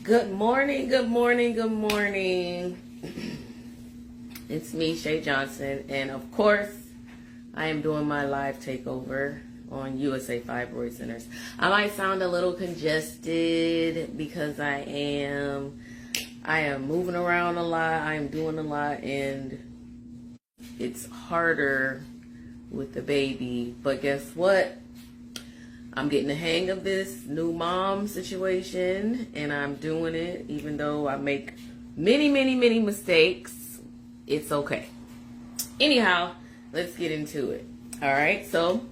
Good morning, good morning, good morning. It's me, Shay Johnson, and of course, I am doing my live takeover on USA Fibroid Centers. I might sound a little congested because I am moving around a lot, I am doing a lot, and it's harder with the baby. But guess what? I'm getting the hang of this new mom situation, and I'm doing it even though I make many mistakes. It's okay. Anyhow, let's get into it. All right, so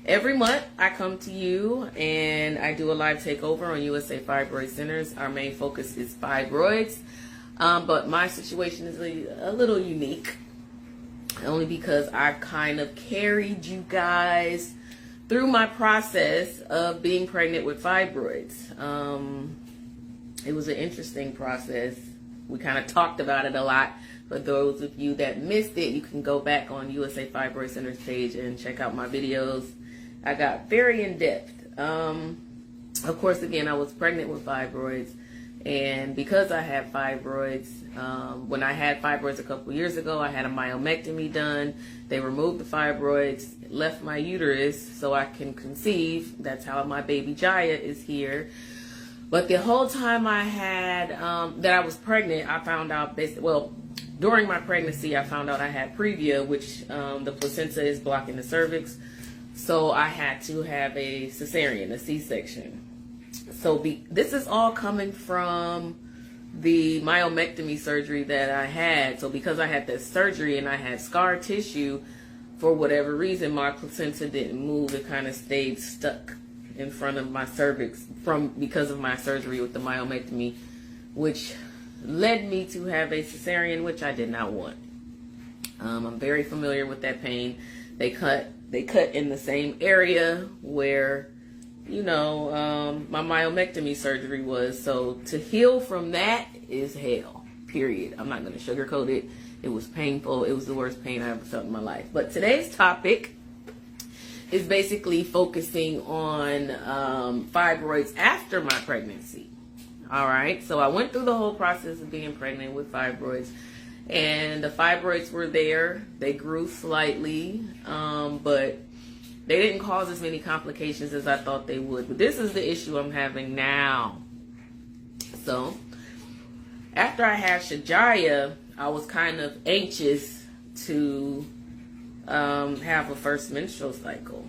every month I come to you and I do a live takeover on USA Fibroid Centers. Our main focus is fibroids, but my situation is a little unique, only because I've kind of carried you guys through my process of being pregnant with fibroids. It was an interesting process. We kind of talked about it a lot. For those of you that missed it, you can go back on USA Fibroid Center's page and check out my videos. I got very in-depth. Of course, again, I was pregnant with fibroids. And because I had fibroids, when I had fibroids a couple years ago, I had a myomectomy done. They removed the fibroids, left my uterus so I can conceive. That's how my baby Jaya is here. But the whole time I had, that I was pregnant, I found out, during my pregnancy, I found out I had previa, which the placenta is blocking the cervix. So I had to have a cesarean, a C-section. So this is all coming from the myomectomy surgery that I had. So because I had that surgery and I had scar tissue, for whatever reason, my placenta didn't move. It kind of stayed stuck in front of my cervix because of my surgery with the myomectomy, which led me to have a cesarean, which I did not want. I'm very familiar with that pain. They cut in the same area where, my myomectomy surgery was. So to heal from that is hell, period. I'm not going to sugarcoat it. It was painful. It was the worst pain I ever felt in my life. But today's topic is basically focusing on fibroids after my pregnancy. All right. So I went through the whole process of being pregnant with fibroids, and the fibroids were there. They grew slightly, but they didn't cause as many complications as I thought they would. But this is the issue I'm having now. So after I had Shajaya, I was kind of anxious to have a first menstrual cycle.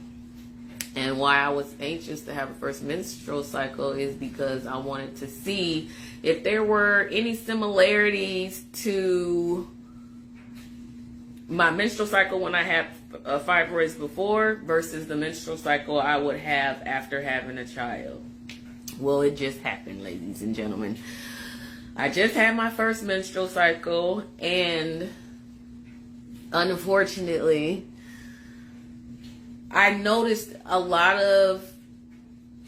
And why I was anxious to have a first menstrual cycle is because I wanted to see if there were any similarities to my menstrual cycle when I had fibroids before versus the menstrual cycle I would have after having a child. Well, it just happened, ladies and gentlemen. I just had my first menstrual cycle, and unfortunately, I noticed a lot of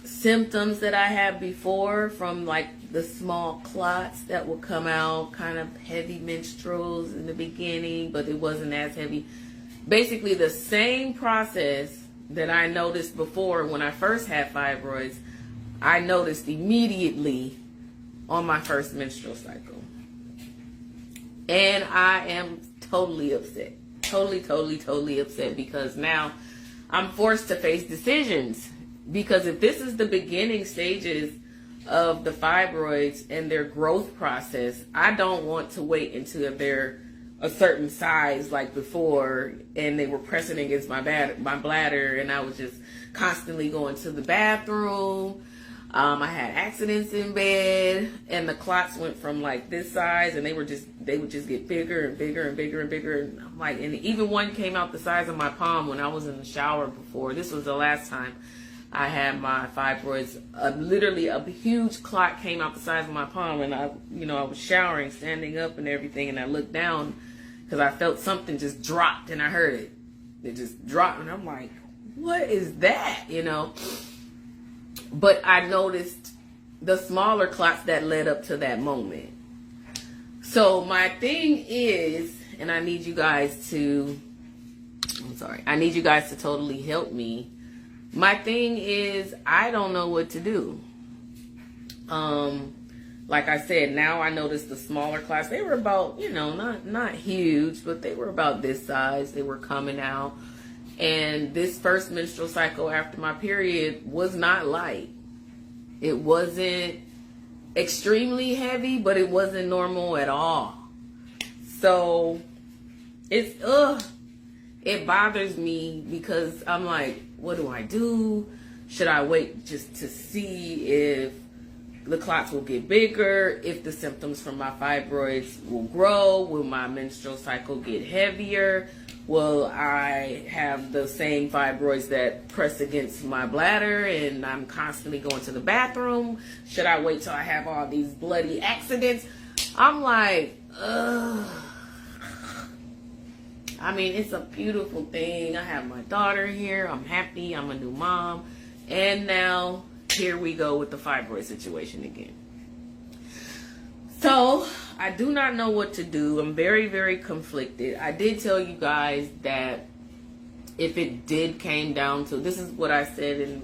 symptoms that I had before, from like the small clots that would come out, kind of heavy menstruals in the beginning, but it wasn't as heavy. Basically the same process that I noticed before when I first had fibroids, I noticed immediately on my first menstrual cycle. And I am totally upset. Totally upset, because now I'm forced to face decisions. Because if this is the beginning stages of the fibroids and their growth process, I don't want to wait until they're a certain size like before and they were pressing against my bladder, and I was just constantly going to the bathroom. I had accidents in bed, and the clots went from like this size, and they would just get bigger and bigger and bigger and bigger. And I'm like, and even one came out the size of my palm when I was in the shower before. This was the last time I had my fibroids. Literally a huge clot came out the size of my palm, and I was showering, standing up and everything, and I looked down because I felt something just dropped, and I heard it. It just dropped, and I'm like, what is that? But I noticed the smaller clots that led up to that moment. So my thing is, and I need you guys to totally help me. My thing is, I don't know what to do. like I said, now I noticed the smaller clots. They were about, you know, not huge, but they were about this size. They were coming out. And this first menstrual cycle after my period was not light. It wasn't extremely heavy, but it wasn't normal at all. So it's, it bothers me because I'm like, what do I do? Should I wait just to see if the clots will get bigger, if the symptoms from my fibroids will grow? Will my menstrual cycle get heavier? Will I have the same fibroids that press against my bladder and I'm constantly going to the bathroom? Should I wait till I have all these bloody accidents? I'm like, ugh. I mean, it's a beautiful thing. I have my daughter here. I'm happy. I'm a new mom. And now here we go with the fibroid situation again. So I do not know what to do. I'm very, very conflicted. I did tell you guys that if it did came down to, this is what I said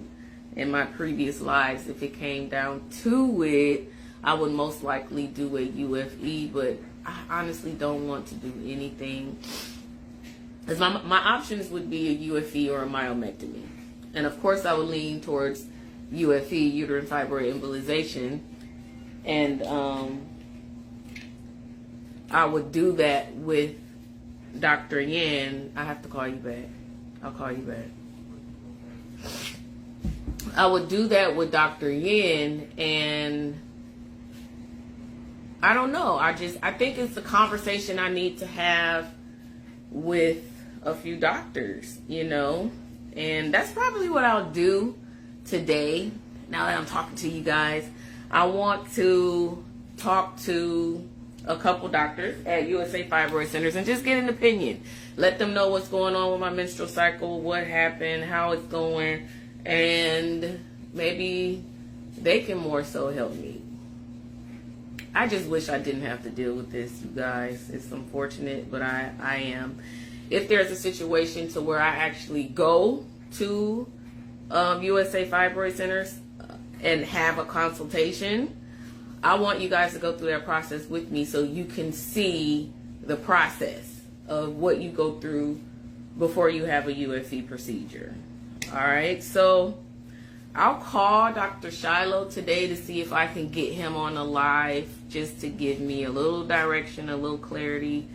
in my previous lives, if it came down to it, I would most likely do a UFE, but I honestly don't want to do anything. Because my options would be a UFE or a myomectomy. And of course I would lean towards UFE, uterine fibroid embolization. And I would do that with Dr. Yin. I have to call you back. I'll call you back. I would do that with Dr. Yin, and I don't know. I think it's a conversation I need to have with a few doctors, you know, and that's probably what I'll do today. Now that I'm talking to you guys, I want to talk to a couple doctors at USA Fibroid Centers and just get an opinion. Let them know what's going on with my menstrual cycle, what happened, how it's going, and maybe they can more so help me. I just wish I didn't have to deal with this, you guys. It's unfortunate, but I am. If there's a situation to where I actually go to USA Fibroid Centers and have a consultation, I want you guys to go through that process with me so you can see the process of what you go through before you have a UFE procedure. All right, so I'll call Dr. Shiloh today to see if I can get him on a live just to give me a little direction, a little clarity,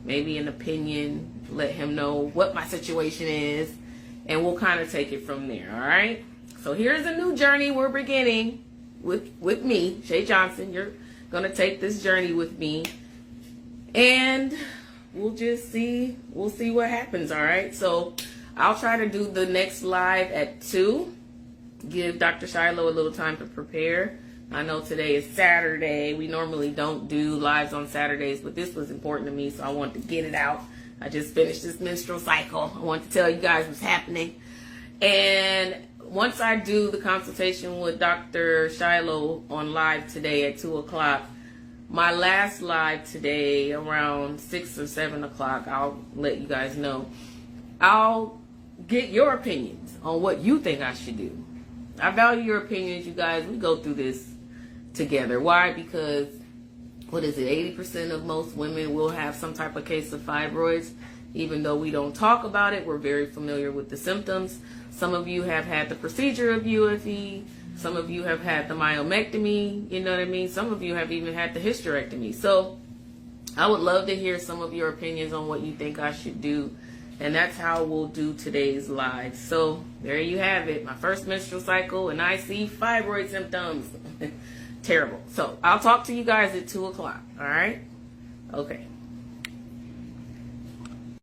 maybe an opinion, let him know what my situation is, and we'll kind of take it from there, all right? So here's a new journey we're beginning with me, Shay Johnson. You're going to take this journey with me, and we'll see what happens, all right? So I'll try to do the next live at 2. Give Dr. Shiloh a little time to prepare. I know today is Saturday. We normally don't do lives on Saturdays, but this was important to me, so I wanted to get it out. I just finished this menstrual cycle. I want to tell you guys what's happening. And once I do the consultation with Dr. Shiloh on live today at 2 o'clock, my last live today around 6 or 7 o'clock, I'll let you guys know. I'll get your opinions on what you think I should do. I value your opinions, you guys. We go through this together. Why? Because, 80% of most women will have some type of case of fibroids. Even though we don't talk about it, we're very familiar with the symptoms. Some of you have had the procedure of UFE. Some of you have had the myomectomy. You know what I mean? Some of you have even had the hysterectomy. So I would love to hear some of your opinions on what you think I should do. And that's how we'll do today's live. So there you have it. My first menstrual cycle, and I see fibroid symptoms. Terrible. So I'll talk to you guys at 2 o'clock. All right? Okay.